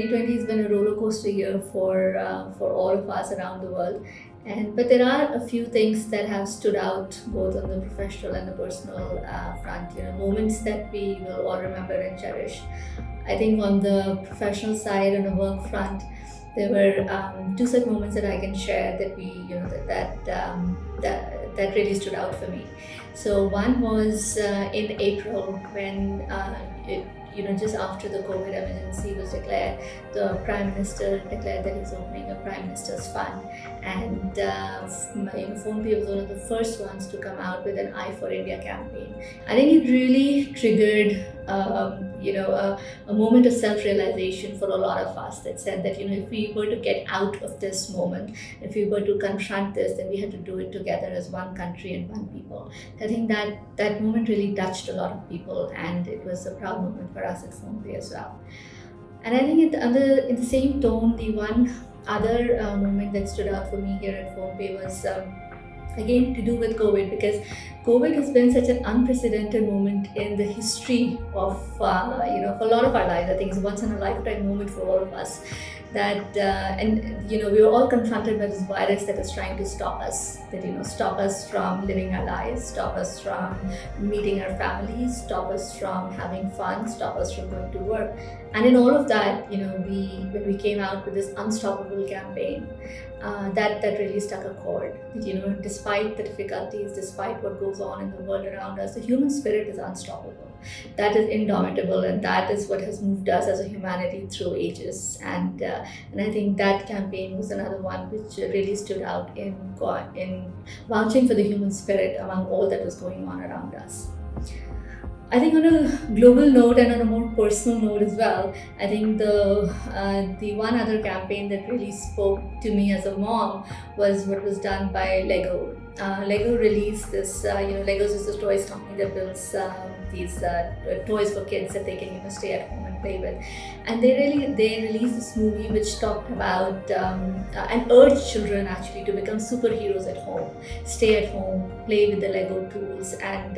2020 has been a roller coaster year for all of us around the world. But there are a few things that have stood out both on the professional and the personal front. Moments that we will all remember and cherish. I think on the professional side, on the work front, there were two such moments that I can share that that really stood out for me. So one was in April when just after the COVID emergency was declared, the Prime Minister declared that he's opening a Prime Minister's Fund, and PhonePe was one of the first ones to come out with an Eye for India campaign. I think it really triggered a moment of self-realization for a lot of us that said that if we were to get out of this moment, if we were to confront this, then we had to do it together as one country and one people. I think that moment really touched a lot of people, and it was a proud moment for us at PhonePe as well. And I think in the same tone, the one other moment that stood out for me here at PhonePe was again to do with COVID, because COVID has been such an unprecedented moment in the history of for a lot of our lives. I think it's once in a lifetime moment for all of us. We were all confronted by this virus that is trying to stop us. Stop us from living our lives, stop us from meeting our families, stop us from having fun, stop us from going to work. And in all of that, when we came out with this Unstoppable campaign, that really struck a chord. Despite the difficulties, despite what goes on in the world around us, the human spirit is unstoppable. That is indomitable, and that is what has moved us as a humanity through ages. And I think that campaign was another one which really stood out in vouching for the human spirit among all that was going on around us. I think on a global note and on a more personal note as well, I think the one other campaign that really spoke to me as a mom was what was done by Lego. Lego released this, Legos is a toys company that builds these toys for kids that they can stay at home and play with. And they released this movie which talked about and urged children actually to become superheroes at home, stay at home, play with the Lego tools and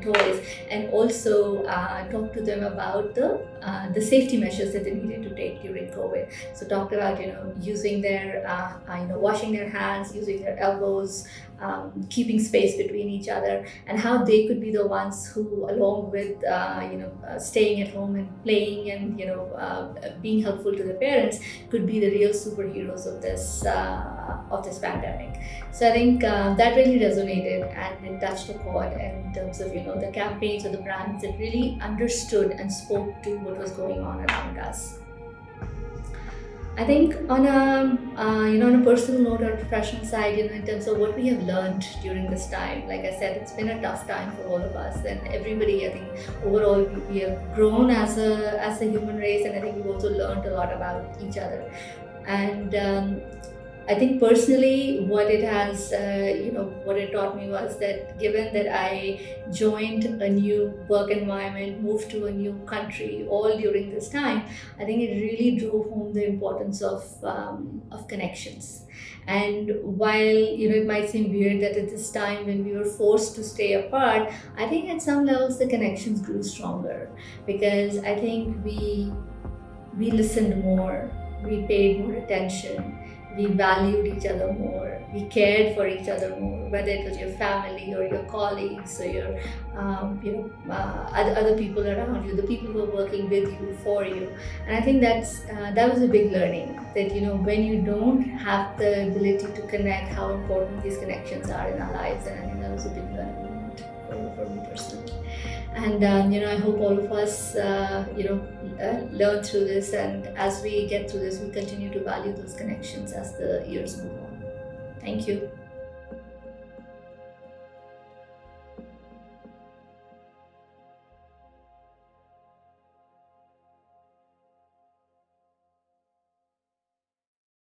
toys, and also talk to them about the safety measures that they needed to take during COVID. So talked about using their washing their hands, using their elbows, keeping space between each other, and how they could be the ones who, along with staying at home and playing and being helpful to the parents, could be the real superheroes of this pandemic. So I think that really resonated, and it touched a chord in terms of the campaigns or the brands that really understood and spoke to what was going on around us. I think on a personal note or professional side, in terms of what we have learned during this time, like I said, it's been a tough time for all of us, and everybody. I think overall we have grown as a human race, and I think we've also learned a lot about each other. And I think personally, what it taught me was that given that I joined a new work environment, moved to a new country, all during this time, I think it really drove home the importance of connections. And while it might seem weird that at this time when we were forced to stay apart, I think at some levels the connections grew stronger, because I think we listened more, we paid more attention, we valued each other more, we cared for each other more, whether it was your family or your colleagues or your other people around you, the people who are working with you, for you. And I think that was a big learning, that when you don't have the ability to connect, how important these connections are in our lives. And I think that was a big learning moment for me personally. And I hope all of us learn through this, and as we get through this, we continue to value those connections as the years move on. Thank you.